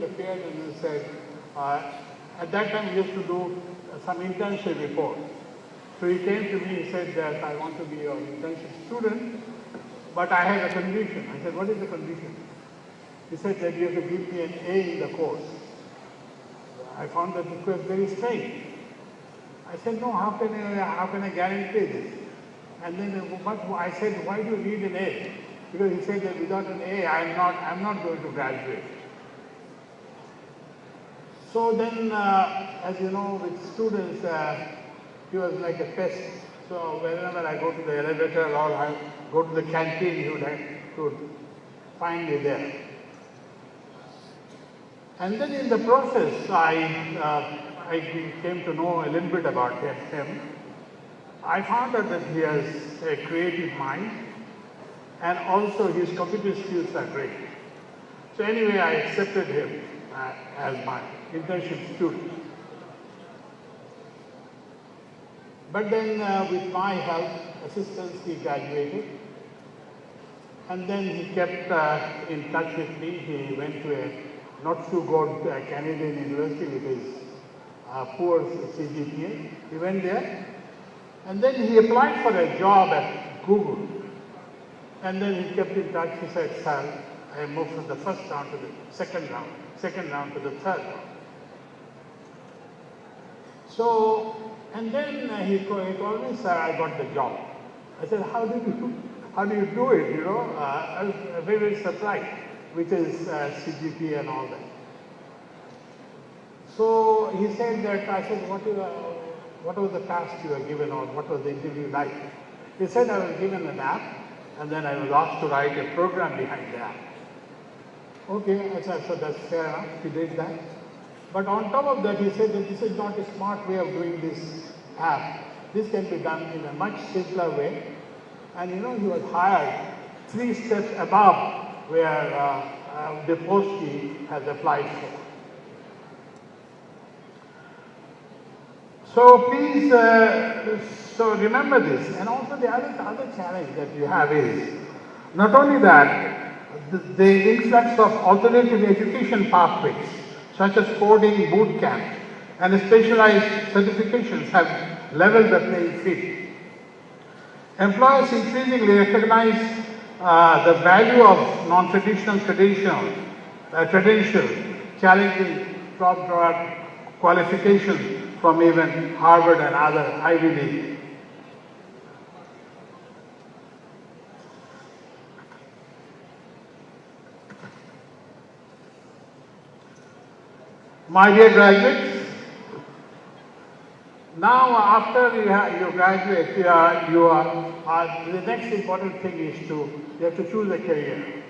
appeared and he said, at that time we used to do some internship report. So he came to me and said that I want to be your internship student, but I have a condition. I said, what is the condition? He said that you have to give me an A in the course. I found that this was very strange. I said, no, how can I guarantee this? And then I said, why do you need an A? Because he said that without an A, I'm not going to graduate. So then, as you know, with students, he was like a pest. So whenever I go to the elevator or I go to the canteen, he would find me there. And then in the process, I came to know a little bit about him. I found out that he has a creative mind, and also his computer skills are great. So anyway, I accepted him as my internship student. But then with my help, assistance, he graduated. And then he kept in touch with me. He went to a not too good Canadian university with his poor CGPA. He went there. And then he applied for a job at Google. And then he kept in touch. He said, sir, I moved from the first round to the second round to the third round. So, and then he told me, sir, I got the job. I said, how do you do it, you know? I was very, very surprised with his CGP and all that. So he said that, I said, what was the task you were given or what was the interview like? He said, I was given an app and then I was asked to write a program behind the app. Okay, I said, so that's fair enough, he did that. But on top of that, he said that this is not a smart way of doing this app. This can be done in a much simpler way. And you know, he was hired 3 steps above where the post he has applied for. So please, so remember this. And also the other challenge that you have is, not only that, the influx of alternative education pathways, such as coding boot camp and specialized certifications have leveled the playing field. Employers increasingly recognize the value of non-traditional credentials, challenging top drawer qualifications from even Harvard and other Ivy League. My dear graduates, now after you graduate, the next important thing is you have to choose a career.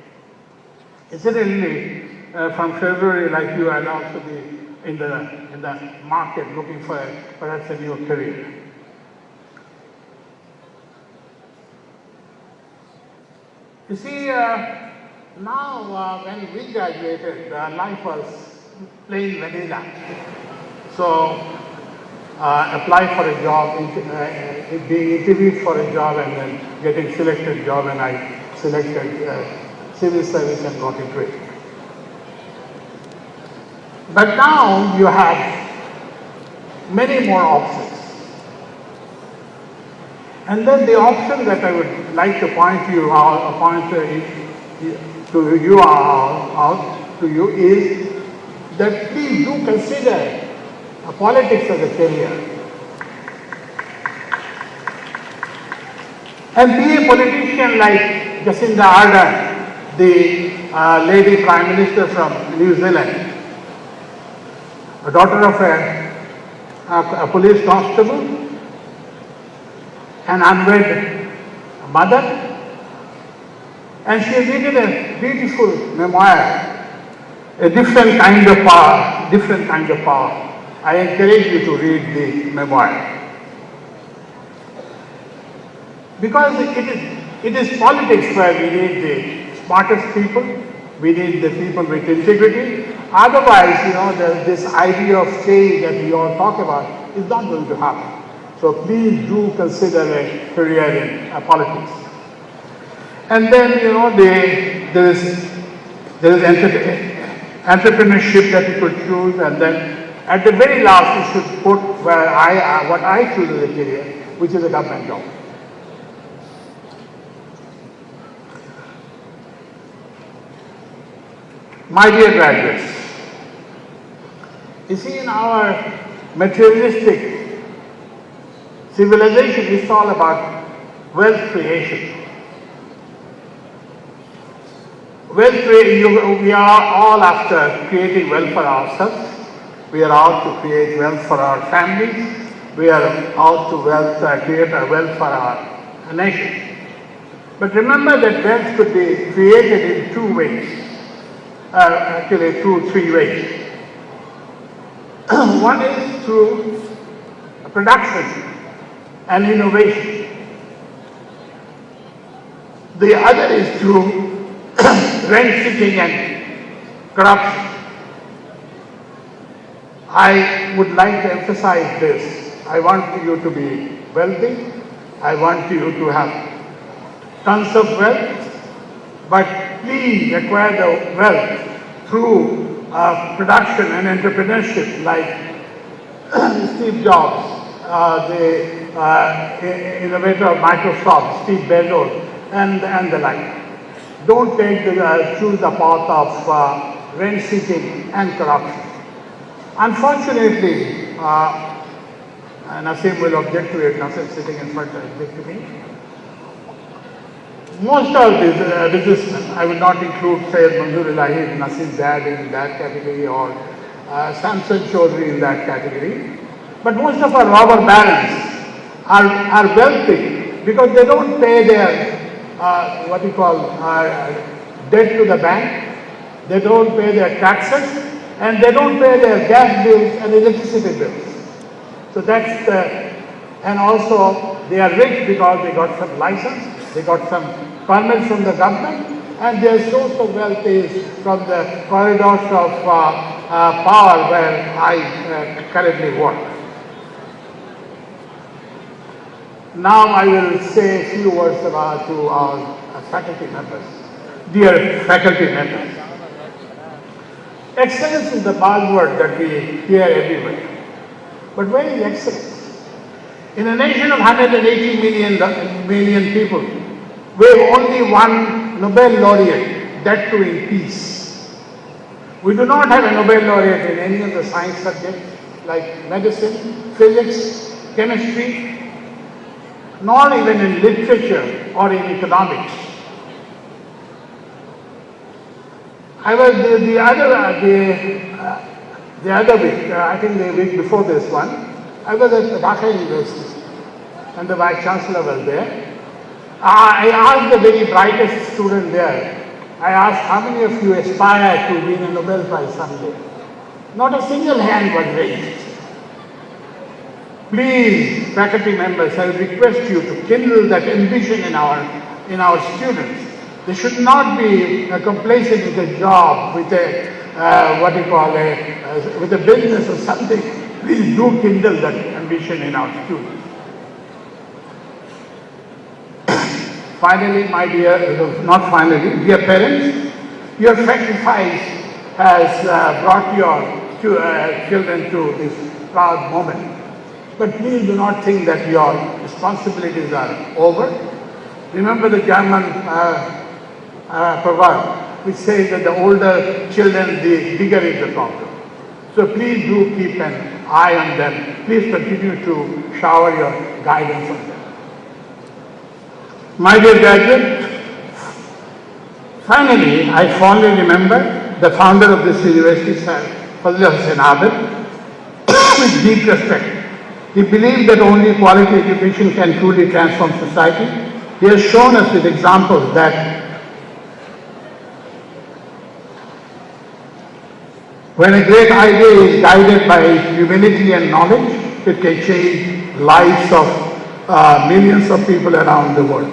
Incidentally, from February, like you, I'll also be in the market looking for perhaps a new career. You see, now when we graduated, life was plain vanilla. So, apply for a job, being interviewed for a job and then getting selected job, and I selected civil service and got into it. But now you have many more options. And then the option that I would like to point to you is that please do consider politics as a career. And be a politician like Jacinda Ardern, the lady Prime Minister from New Zealand, a daughter of a police constable, an unwed mother, and she has written a beautiful memoir, a different kind of power. I encourage you to read the memoir. Because it is politics where we need the smartest people, we need the people with integrity. Otherwise, you know, this idea of change that we all talk about is not going to happen. So please do consider a career in politics. And then, you know, there is entrepreneurship that you could choose, and then at the very last you should put what I choose as a career, which is a government job. My dear graduates, you see, in our materialistic civilization, it's all about wealth creation. We are all after creating wealth for ourselves. We are out to create wealth for our families. We are out to create wealth for our nation. But remember that wealth could be created in two ways. Actually, three ways. One is through production and innovation. The other is through rent-seeking and corruption. I would like to emphasize this. I want you to be wealthy. I want you to have tons of wealth. But please acquire the wealth through production and entrepreneurship, like Steve Jobs, the innovator of Microsoft, Steve Bezos, and the like. Don't choose the path of rent-seeking and corruption. Unfortunately, Nassim will object to it. Nassim sitting in front will object to me. Most of these businessmen, I will not include Syed Manzoor Ilahi, Nassim's dad in that category, or Samson Chaudhary in that category. But most of our robber barons are wealthy because they don't pay their debt to the bank, they don't pay their taxes, and they don't pay their gas bills and electricity bills. So that's and also they are rich because they got some license, they got some permits from the government, and their source of wealth is from the corridors of power where I currently work. Now I will say a few words to our faculty members. Dear faculty members, excellence is the buzzword that we hear everywhere. But where is excellence? In a nation of 180 million people, we have only one Nobel laureate, that too in peace. We do not have a Nobel laureate in any of the science subjects like medicine, physics, chemistry, nor even in literature or in economics. I was the other week, I think the week before this one, I was at Dhaka University and the Vice Chancellor was there. I asked the very brightest student there, I asked how many of you aspire to win a Nobel Prize someday? Not a single hand was raised. Please, faculty members, I request you to kindle that ambition in our students. They should not be complacent with a job, with a with a business or something. Please do kindle that ambition in our students. Finally, my dear, dear parents, your sacrifice has brought your children to this proud moment. But please do not think that your responsibilities are over. Remember the German proverb which says that the older children, the bigger is the problem. So please do keep an eye on them. Please continue to shower your guidance on them. My dear graduate, finally, I fondly remember the founder of this university, Sir Fazl Hussain Abid, with deep respect. He believed that only quality education can truly transform society. He has shown us with examples that when a great idea is guided by humility and knowledge, it can change lives of millions of people around the world.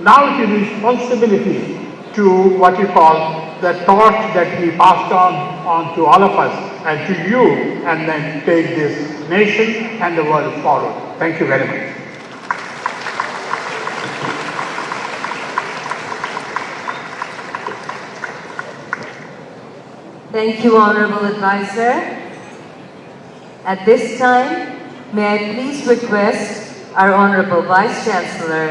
Now it is responsibility to what you call the torch that we passed on to all of us and to you, and then take this nation and the world forward. Thank you very much. Thank you, Honorable Advisor. At this time, may I please request our Honorable Vice Chancellor